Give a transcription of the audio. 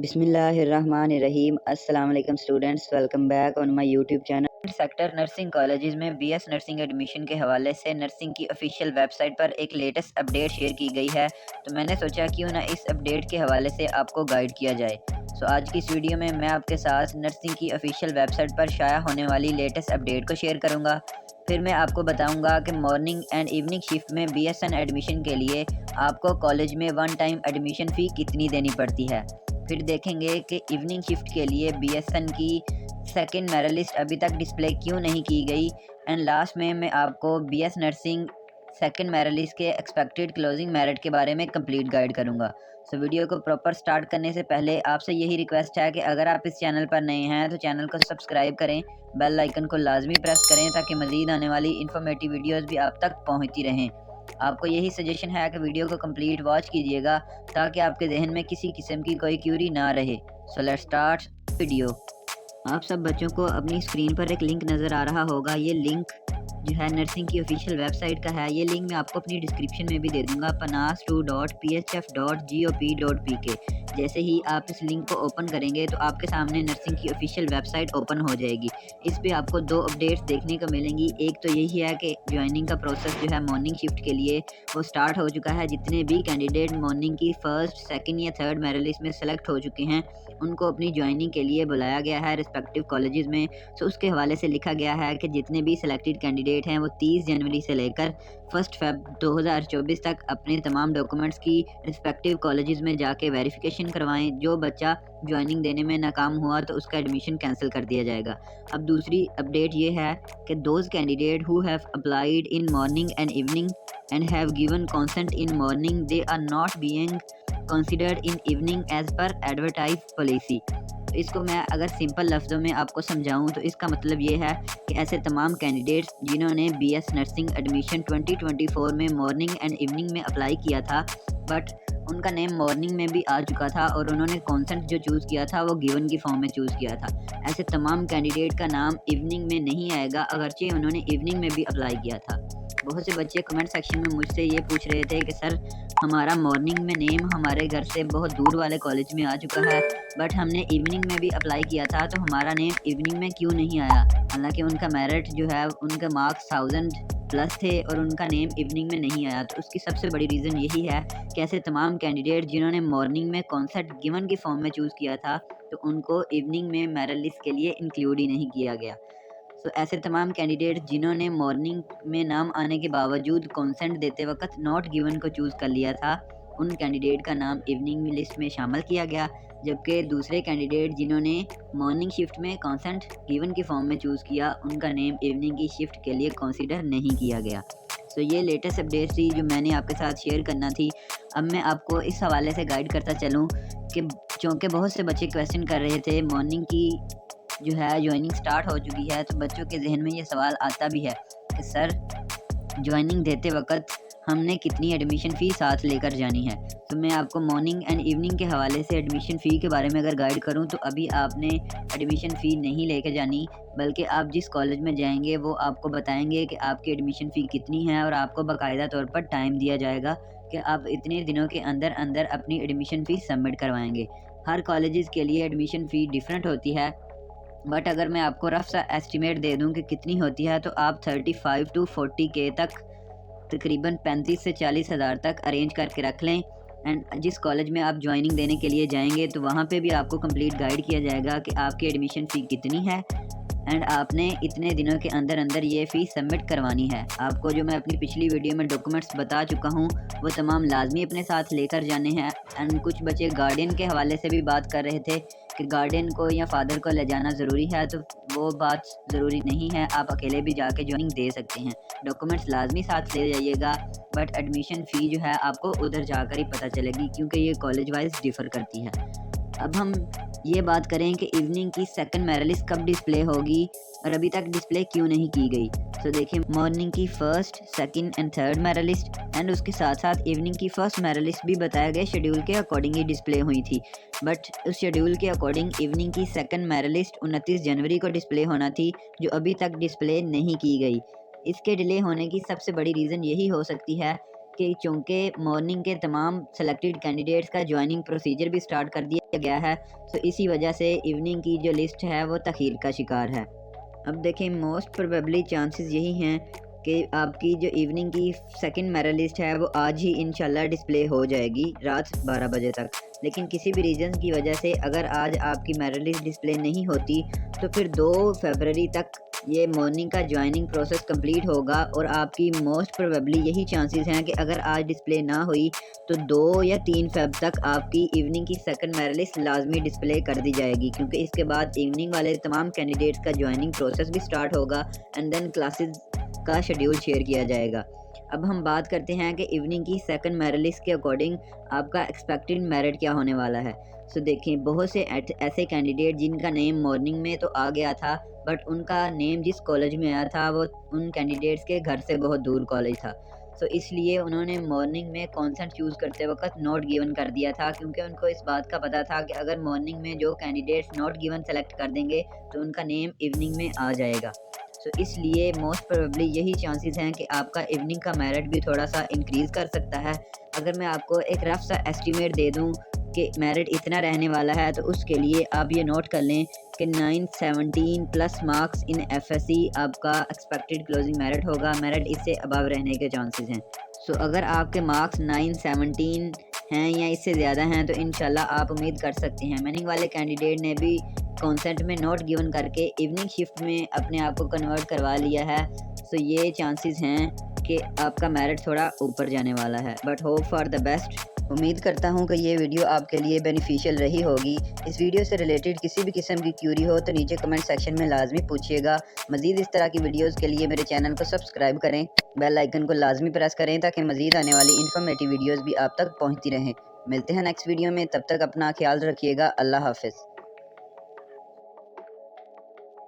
بسم اللہ الرحمن الرحیم۔ السلام علیکم students, welcome back on my YouTube channel. Sector nursing colleges میں بی ایس نرسنگ ایڈمیشن کے حوالے سے نرسنگ کی آفیشیل ویب سائٹ پر ایک لیٹسٹ اپڈیٹ شیئر کی گئی ہے، تو میں نے سوچا کیوں نہ اس اپڈیٹ کے حوالے سے آپ کو گائیڈ کیا جائے۔ آج کی اس ویڈیو میں آپ کے ساتھ نرسنگ کی آفیشیل ویب سائٹ پر شائع ہونے والی لیٹسٹ اپڈیٹ کو شیئر کروں گا۔ پھر میں آپ کو بتاؤں گا کہ مارننگ اینڈ ایوننگ شفٹ میں بی ایس این ایڈمیشن کے لیے آپ کو کالج میں ون ٹائم ایڈمیشن فی کتنی دینی پڑتی ہے۔ پھر دیکھیں گے کہ ایوننگ شفٹ کے لیے بی ایس این کی سیکنڈ میرٹ لسٹ ابھی تک ڈسپلے کیوں نہیں کی گئی، اینڈ لاسٹ میں آپ کو B S nursing second merit list کے ایکسپیکٹڈ کلوزنگ میرٹ کے بارے میں کمپلیٹ گائیڈ کروں گا۔ ویڈیو کو پراپر سٹارٹ کرنے سے پہلے آپ سے یہی ریکویسٹ ہے کہ اگر آپ اس چینل پر نئے ہیں تو چینل کو سبسکرائب کریں، بیل آئیکن کو لازمی پریس کریں تاکہ مزید آنے والی انفارمیٹیو ویڈیوز بھی آپ تک پہنچتی رہیں۔ آپ کو یہی سجیشن ہے کہ ویڈیو کو کمپلیٹ واچ کیجیے گا تاکہ آپ کے ذہن میں کسی قسم کی کوئی کیوری نہ رہے۔ Let's start video. آپ سب بچوں کو اپنی اسکرین پر ایک لنک نظر آ رہا ہوگا، یہ لنک جو ہے نرسنگ کی آفیشیل ویب سائٹ کا ہے۔ یہ لنک میں آپ کو اپنی ڈسکرپشن میں بھی دے دوں گا، panas2.phf.gop.pk۔ جیسے ہی آپ اس لنک کو اوپن کریں گے تو آپ کے سامنے نرسنگ کی آفیشیل ویب سائٹ اوپن ہو جائے گی۔ اس پہ آپ کو دو اپڈیٹس دیکھنے کو ملیں گی۔ ایک تو یہی ہے کہ جوائننگ کا پروسیس جو ہے مارننگ شفٹ کے لیے وہ سٹارٹ ہو چکا ہے۔ جتنے بھی کینڈیڈیٹ مارننگ کی فرسٹ، سیکنڈ یا تھرڈ میرٹ لسٹ میں سلیکٹ ہو چکے ہیں ان کو اپنی جوائننگ کے لیے بلایا گیا ہے ریسپیکٹیو کالجز میں۔ اس کے حوالے سے لکھا گیا ہے کہ جتنے بھی سلیکٹڈ کینڈیڈیٹ ہیں وہ 30 جنوری سے لے کر 1 فیب 2024 تک اپنے تمام ڈاکومنٹس کی ریسپیکٹیو کالجز میں جا کے ویریفیکیشن کروائیں۔ جو بچہ جوائننگ دینے میں ناکام ہوا تو اس کا ایڈمیشن کینسل کر دیا جائے گا۔ اب دوسری اپڈیٹ یہ ہے کہ those candidate who have applied in morning and evening and have given consent in morning they are not being considered in evening as per advertise policy. اس کو میں اگر سمپل لفظوں میں آپ کو سمجھاؤں تو اس کا مطلب یہ ہے کہ ایسے تمام کینڈیڈیٹس جنہوں نے بی ایس نرسنگ ایڈمیشن 2024 میں مارننگ اینڈ ایوننگ میں اپلائی کیا تھا بٹ ان کا نیم مارننگ میں بھی آ چکا تھا اور انہوں نے کانسنٹ جو چوز کیا تھا وہ گیون کی فارم میں چوز کیا تھا، ایسے تمام کینڈیڈیٹ کا نام ایوننگ میں نہیں آئے گا اگرچہ انہوں نے ایوننگ میں بھی اپلائی کیا تھا۔ بہت سے بچے کمنٹ سیکشن میں مجھ سے یہ پوچھ رہے تھے کہ سر ہمارا مارننگ میں نیم ہمارے گھر سے بہت دور والے کالج میں آ چکا ہے بٹ ہم نے ایوننگ میں بھی اپلائی کیا تھا تو ہمارا نیم ایوننگ میں کیوں نہیں آیا، حالانکہ ان کا میرٹ جو ہے ان کے مارکس 1000+ تھے اور ان کا نیم ایوننگ میں نہیں آیا۔ تو اس کی سب سے بڑی ریزن یہی ہے کہ ایسے تمام کینڈیڈیٹ جنہوں نے مارننگ میں کانسیپٹ گیون کی فارم میں چوز کیا تھا تو ان کو ایوننگ میں میرٹ لسٹ کے لیے انکلوڈ ہی نہیں کیا گیا۔ ایسے تمام کینڈیڈیٹ جنہوں نے مارننگ میں نام آنے کے باوجود کانسنٹ دیتے وقت ناٹ گیون کو چوز کر لیا تھا ان کینڈیڈیٹ کا نام ایوننگ لسٹ میں شامل کیا گیا، جبکہ دوسرے کینڈیڈیٹ جنہوں نے مارننگ شفٹ میں کانسنٹ گیون کی فارم میں چوز کیا ان کا نیم ایوننگ کی شفٹ کے لیے کنسیڈر نہیں کیا گیا۔ یہ لیٹسٹ اپڈیٹ تھی جو میں نے آپ کے ساتھ شیئر کرنا تھی۔ اب میں آپ کو اس حوالے سے گائیڈ کرتا چلوں کہ چونکہ بہت سے بچے کویسچن کر رہے تھے مارننگ کی جو ہے جوائننگ سٹارٹ ہو چکی ہے تو بچوں کے ذہن میں یہ سوال آتا بھی ہے کہ سر جوائننگ دیتے وقت ہم نے کتنی ایڈمیشن فی ساتھ لے کر جانی ہے۔ تو میں آپ کو مارننگ اینڈ ایوننگ کے حوالے سے ایڈمیشن فی کے بارے میں اگر گائیڈ کروں تو ابھی آپ نے ایڈمیشن فی نہیں لے کے جانی، بلکہ آپ جس کالج میں جائیں گے وہ آپ کو بتائیں گے کہ آپ کی ایڈمیشن فی کتنی ہے اور آپ کو باقاعدہ طور پر ٹائم دیا جائے گا کہ آپ اتنے دنوں کے اندر اندر اپنی ایڈمیشن فی سبمٹ کروائیں گے۔ ہر کالجز کے لیے ایڈمیشن فی ڈیفرنٹ ہوتی ہے بٹ اگر میں آپ کو رف سا ایسٹیمیٹ دے دوں کہ کتنی ہوتی ہے تو آپ 35 to 40K تک تقریباً 35 سے 40 ہزار تک ارینج کر کے رکھ لیں۔ اینڈ جس کالج میں آپ جوائننگ دینے کے لیے جائیں گے تو وہاں پہ بھی آپ کو کمپلیٹ گائیڈ کیا جائے گا کہ آپ کی ایڈمیشن فی کتنی ہے اینڈ آپ نے اتنے دنوں کے اندر اندر یہ فی سبمٹ کروانی ہے۔ آپ کو جو میں اپنی پچھلی ویڈیو میں ڈاکومنٹس بتا چکا ہوں وہ تمام لازمی اپنے ساتھ لے کر جانے ہیں۔ اینڈ کچھ بچے گارڈین کے حوالے سے بھی بات کر رہے تھے کہ گارڈین کو یا فادر کو لے جانا ضروری ہے، تو وہ بات ضروری نہیں ہے، آپ اکیلے بھی جا کے جوائننگ دے سکتے ہیں۔ ڈاکومنٹس لازمی ساتھ لے جائیے گا بٹ ایڈمیشن فی جو ہے آپ کو ادھر جا کر ہی پتہ چلے گی کیونکہ یہ کالج وائز ڈیفر کرتی ہے۔ اب ہم یہ بات کریں کہ ایوننگ کی سیکنڈ میرٹ لسٹ کب ڈسپلے ہوگی اور ابھی تک ڈسپلے کیوں نہیں کی گئی۔ دیکھیں مارننگ کی first, second and third merit list and اس کے ساتھ ساتھ ایوننگ کی فرسٹ میرٹ لسٹ بھی بتایا گیا شیڈیول کے اکارڈنگ ہی ڈسپلے ہوئی تھی بٹ اس شیڈیول کے اکارڈنگ ایوننگ کی سیکنڈ میرٹ لسٹ 29 جنوری کو ڈسپلے ہونا تھی جو ابھی تک ڈسپلے نہیں کی گئی۔ اس کے ڈیلے ہونے کی سب سے بڑی ریزن یہی ہو سکتی ہے کہ چونکہ مارننگ کے تمام سلیکٹڈ کینڈیڈیٹس کا جوائننگ پروسیجر بھی سٹارٹ کر دیا گیا ہے، تو اسی وجہ سے ایوننگ کی جو لسٹ ہے وہ تاخیر کا شکار ہے۔ اب دیکھیں موسٹ پروبیبلی چانسز یہی ہیں کہ آپ کی جو ایوننگ کی سیکنڈ میرٹ لسٹ ہے وہ آج ہی انشاءاللہ ڈسپلے ہو جائے گی رات 12 بجے تک، لیکن کسی بھی ریزن کی وجہ سے اگر آج آپ کی میرٹ لسٹ ڈسپلے نہیں ہوتی تو پھر 2 فروری تک یہ مارننگ کا جوائننگ پروسیس کمپلیٹ ہوگا، اور آپ کی موسٹ پروبیبلی یہی چانسز ہیں کہ اگر آج ڈسپلے نہ ہوئی تو 2 یا 3 فیب تک آپ کی ایوننگ کی سیکنڈ میرٹ لسٹ لازمی ڈسپلے کر دی جائے گی، کیونکہ اس کے بعد ایوننگ والے تمام کینڈیڈیٹس کا جوائننگ پروسیس بھی سٹارٹ ہوگا اینڈ دین کلاسز کا شیڈیول شیئر کیا جائے گا۔ اب ہم بات کرتے ہیں کہ ایوننگ کی سیکنڈ میرٹ لسٹ کے اکارڈنگ آپ کا ایکسپیکٹڈ میرٹ کیا ہونے والا ہے۔ سو دیکھیں بہت سے ایسے کینڈیڈیٹ جن کا نیم مارننگ میں تو آ گیا تھا، بٹ ان کا نیم جس کالج میں آیا تھا وہ ان کینڈیڈیٹس کے گھر سے بہت دور کالج تھا، سو اس لیے انہوں نے مارننگ میں کانسنٹ چوز کرتے وقت ناٹ گیون کر دیا تھا، کیونکہ ان کو اس بات کا پتہ تھا کہ اگر مارننگ میں جو کینڈیڈیٹس ناٹ گیون سلیکٹ کر دیں گے تو ان کا نیم ایوننگ میں آ جائے گا۔ سو اس لیے موسٹ پروبیبلی یہی چانسز ہیں کہ آپ کا ایوننگ کا میرٹ بھی تھوڑا سا انکریز کر سکتا ہے۔ اگر میں آپ کو ایک رف سا ایسٹیمیٹ دے دوں کہ میرٹ اتنا رہنے والا ہے تو اس کے لیے آپ یہ نوٹ کر لیں کہ 917 plus marks in F S C آپ کا ایکسپیکٹڈ کلوزنگ میرٹ ہوگا، میرٹ اس سے ابو رہنے کے چانسز ہیں۔ سو اگر آپ کے مارکس 917 ہیں یا اس سے زیادہ ہیں تو انشاءاللہ آپ امید کر سکتے ہیں۔ میننگ والے کینڈیڈیٹ نے بھی کانسنٹ میں نوٹ گیون کر کے ایوننگ شفٹ میں اپنے آپ کو کنورٹ کروا لیا ہے، سو یہ چانسز ہیں کہ آپ کا میرٹ تھوڑا اوپر جانے والا ہے، but hope for the best. امید کرتا ہوں کہ یہ ویڈیو آپ کے لیے بینیفیشیل رہی ہوگی۔ اس ویڈیو سے ریلیٹڈ کسی بھی قسم کی کیوری ہو تو نیچے کمنٹ سیکشن میں لازمی پوچھیے گا۔ مزید اس طرح کی ویڈیوز کے لیے میرے چینل کو سبسکرائب کریں، بیل آئیکن کو لازمی پریس کریں تاکہ مزید آنے والی انفارمیٹیو ویڈیوز بھی آپ تک پہنچتی رہیں۔ ملتے ہیں نیکسٹ ویڈیو میں، تب تک اپنا خیال رکھیے گا۔ اللہ حافظ۔